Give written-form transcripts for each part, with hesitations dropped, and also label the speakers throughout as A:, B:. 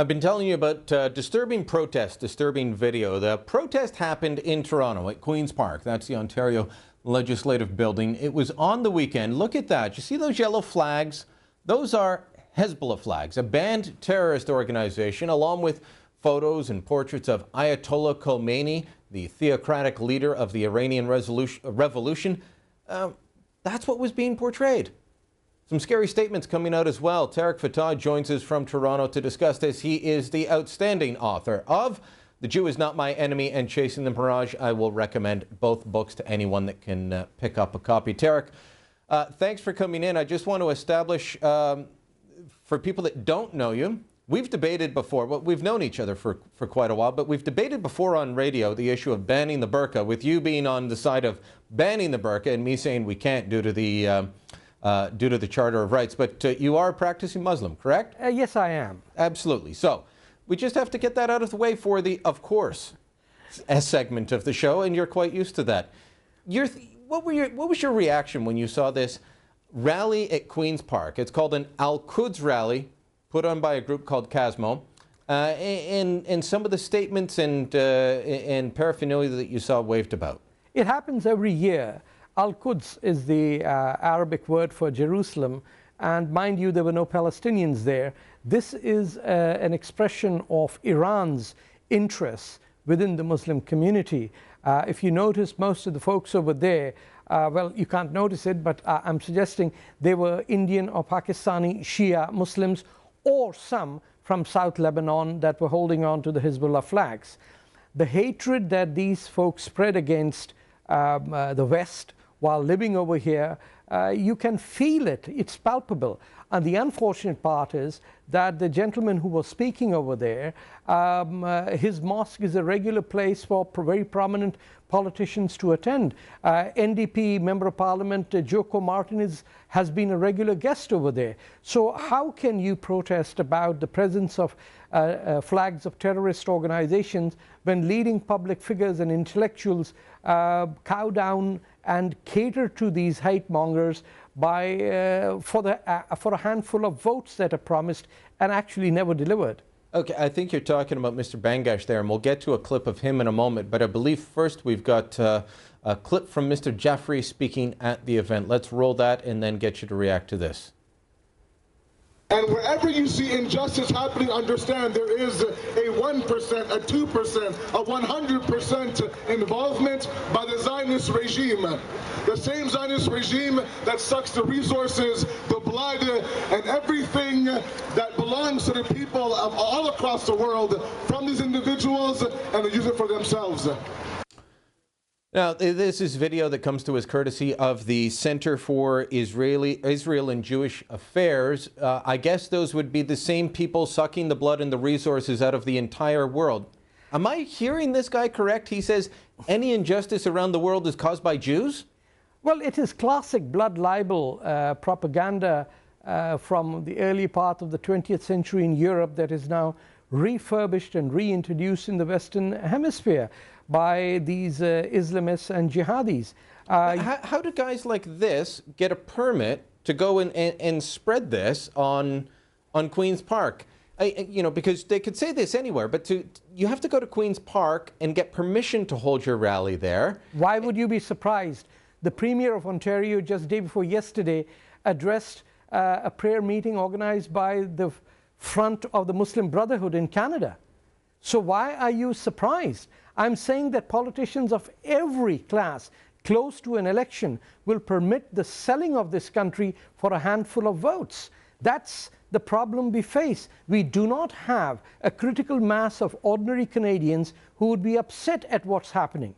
A: I've been telling you about disturbing protest, disturbing video. The protest happened in Toronto at Queen's Park. That's the Ontario Legislative Building. It was on the weekend. Look at that. You see those yellow flags? Those are Hezbollah flags, a banned terrorist organization, along with photos and portraits of Ayatollah Khomeini, the theocratic leader of the Iranian revolution. That's what was being portrayed. Some scary statements coming out as well. Tarek Fatah joins us from Toronto to discuss this. He is the outstanding author of The Jew Is Not My Enemy and Chasing the Mirage. I will recommend both books to anyone that can pick up a copy. Tarek, thanks for coming in. I just want to establish, for people that don't know you, we've debated before. Well, we've known each other for quite a while, but we've debated before on radio the issue of banning the burqa, with you being on the side of banning the burqa and me saying we can't due to the Charter of Rights. But you are a practicing Muslim, correct?
B: Yes, I am.
A: Absolutely. So we just have to get that out of the way for the, of course, a segment of the show, and you're quite used to that. What was your reaction when you saw this rally at Queen's Park? It's called an Al-Quds rally, put on by a group called Casmo, and some of the statements and paraphernalia that you saw waved about.
B: It happens every year. Al-Quds is the Arabic word for Jerusalem, and mind you, there were no Palestinians there. This is an expression of Iran's interests within the Muslim community. If you notice, most of the folks over there, well, you can't notice it, but I'm suggesting they were Indian or Pakistani Shia Muslims, or some from South Lebanon that were holding on to the Hezbollah flags. The hatred that these folks spread against the West while living over here, you can feel it. It's palpable. And the unfortunate part is that the gentleman who was speaking over there, his mosque is a regular place for very prominent politicians to attend. NDP Member of Parliament Joko Martinez has been a regular guest over there. So how can you protest about the presence of flags of terrorist organizations when leading public figures and intellectuals cow down and cater to these hate mongers for a handful of votes that are promised and actually never delivered?
A: Okay, I think you're talking about Mr. Bangash there, and we'll get to a clip of him in a moment, but I believe first we've got a clip from Mr. Jeffrey speaking at the event. Let's roll that and then get you to react to this.
C: And wherever you see injustice happening, understand there is a 1%, a 2%, a 100% involvement by the Zionist regime. The same Zionist regime that sucks the resources, the blood, and everything that belongs to the people of all across the world from these individuals, and they use it for themselves.
A: Now, this is video that comes to us courtesy of the Center for Israel and Jewish Affairs. I guess those would be the same people sucking the blood and the resources out of the entire world. Am I hearing this guy correct? He says any injustice around the world is caused by Jews?
B: Well, it is classic blood libel propaganda from the early part of the 20th century in Europe that is now refurbished and reintroduced in the Western Hemisphere by these Islamists and jihadis.
A: How do guys like this get a permit to go and spread this on Queen's Park? You know, because they could say this anywhere, but you have to go to Queen's Park and get permission to hold your rally there.
B: Why would you be surprised? The Premier of Ontario just day before yesterday addressed a prayer meeting organized by the Front of the Muslim Brotherhood in Canada. So why are you surprised? I'm saying that politicians of every class close to an election will permit the selling of this country for a handful of votes. That's the problem we face. We do not have a critical mass of ordinary Canadians who would be upset at what's happening.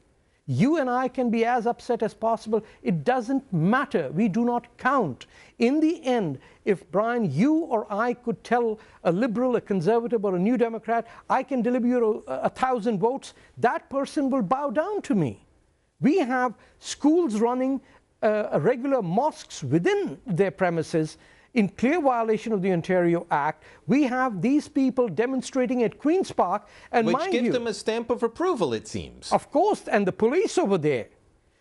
B: You and I can be as upset as possible. It doesn't matter. We do not count. In the end, if, Brian, you or I could tell a Liberal, a Conservative, or a New Democrat, I can deliver you 1,000 votes, that person will bow down to me. We have schools running regular mosques within their premises in clear violation of the Ontario Act. We have these people demonstrating at Queen's Park, and
A: which gives them a stamp of approval, it seems.
B: Of course, and the police over there.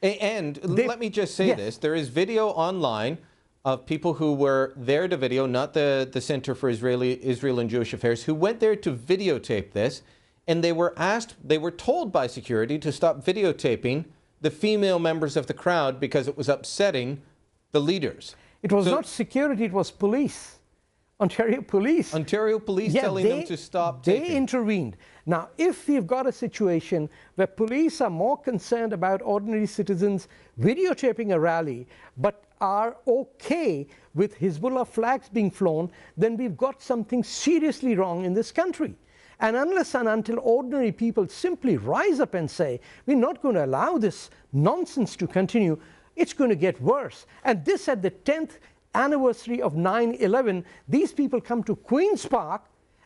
A: And let me just say this. There is video online of people who were there to video, not the Center for Israel and Jewish Affairs, who went there to videotape this, and they were told by security to stop videotaping the female members of the crowd because it was upsetting the leaders.
B: It was not security, it was police. Ontario police.
A: Ontario police telling them to stop taping.
B: They intervened. Now, if we've got a situation where police are more concerned about ordinary citizens videotaping a rally, but are okay with Hezbollah flags being flown, then we've got something seriously wrong in this country. And unless and until ordinary people simply rise up and say, we're not going to allow this nonsense to continue, it's going to get worse. And this at the 10th anniversary of 9/11, these people come to Queen's Park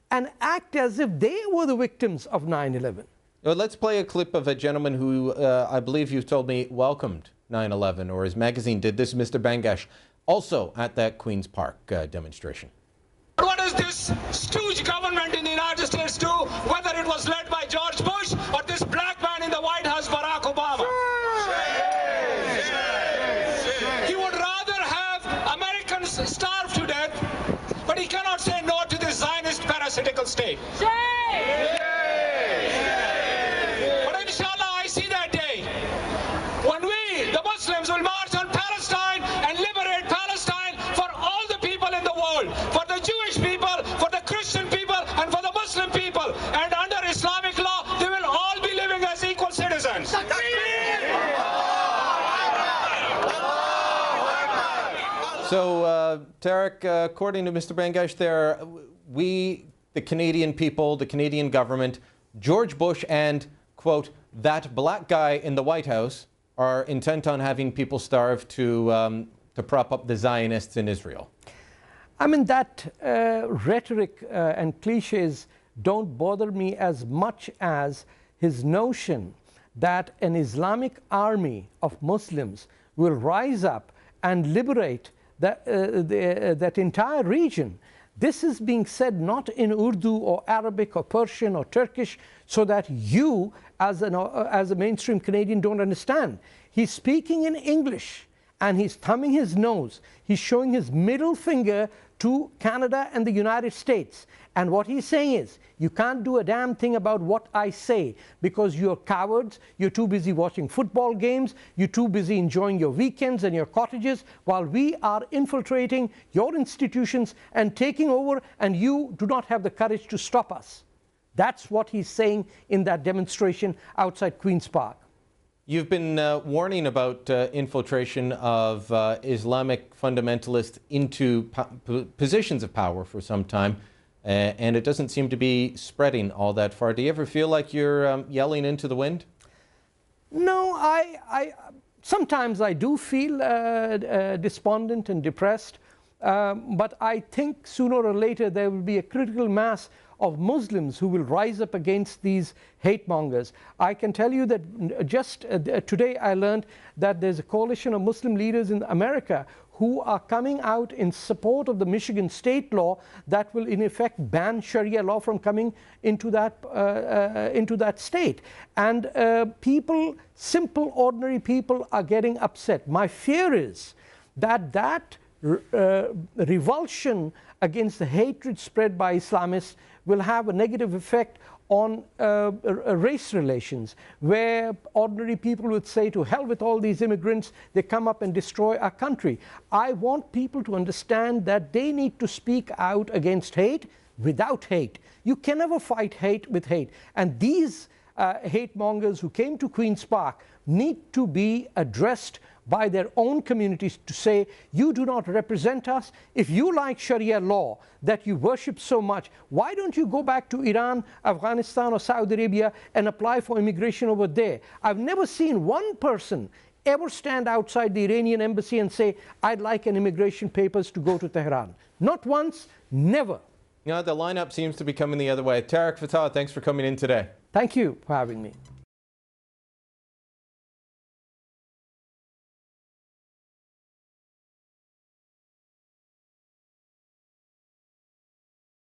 B: and act as if they were the victims of 9/11.
A: Well, let's play a clip of a gentleman who I believe you've told me welcomed 9/11, or his magazine did. This is Mr. Bangash, also at that Queen's Park demonstration.
D: What does this stooge government in the United States do, whether it was led by George Bush or this black man in the White House, Barack Obama? He would rather have Americans starve to death, but he cannot say no to this Zionist parasitical state. But inshallah, I see that day when we, the Muslims, will march on Palestine and liberate Palestine for all the people in the world, for the Jewish people, for the Christian people, and for the Muslim people. And under Islamic law, they will all be living as equal citizens.
A: So, Tarek, according to Mr. Bangash there, we, the Canadian people, the Canadian government, George Bush and, quote, that black guy in the White House are intent on having people starve to prop up the Zionists in Israel.
B: I mean, that rhetoric and cliches don't bother me as much as his notion that an Islamic army of Muslims will rise up and liberate that entire region. This is being said not in Urdu or Arabic or Persian or Turkish so that you, as a mainstream Canadian, don't understand. He's speaking in English and he's thumbing his nose. He's showing his middle finger to Canada and the United States. And what he's saying is, you can't do a damn thing about what I say because you're cowards, you're too busy watching football games, you're too busy enjoying your weekends and your cottages while we are infiltrating your institutions and taking over, and you do not have the courage to stop us. That's what he's saying in that demonstration outside Queen's Park.
A: You've been warning about infiltration of Islamic fundamentalists into positions of power for some time, and it doesn't seem to be spreading all that far. Do you ever feel like you're yelling into the wind?
B: No, sometimes I do feel despondent and depressed, but I think sooner or later there will be a critical mass of Muslims who will rise up against these hate mongers. I can tell you that just today I learned that there's a coalition of Muslim leaders in America who are coming out in support of the Michigan state law that will in effect ban Sharia law from coming into that state. And people, simple ordinary people, are getting upset. My fear is that revulsion against the hatred spread by Islamists will have a negative effect on race relations, where ordinary people would say, to hell with all these immigrants, they come up and destroy our country. I want people to understand that they need to speak out against hate without hate. You can never fight hate with hate. And these hate mongers who came to Queen's Park need to be addressed by their own communities to say, you do not represent us. If you like Sharia law that you worship so much, why don't you go back to Iran, Afghanistan or Saudi Arabia and apply for immigration over there? I've never seen one person ever stand outside the Iranian embassy and say, I'd like an immigration papers to go to Tehran. Not once, never.
A: You know, the lineup seems to be coming the other way. Tarek Fatah, thanks for coming in today.
B: Thank you for having me.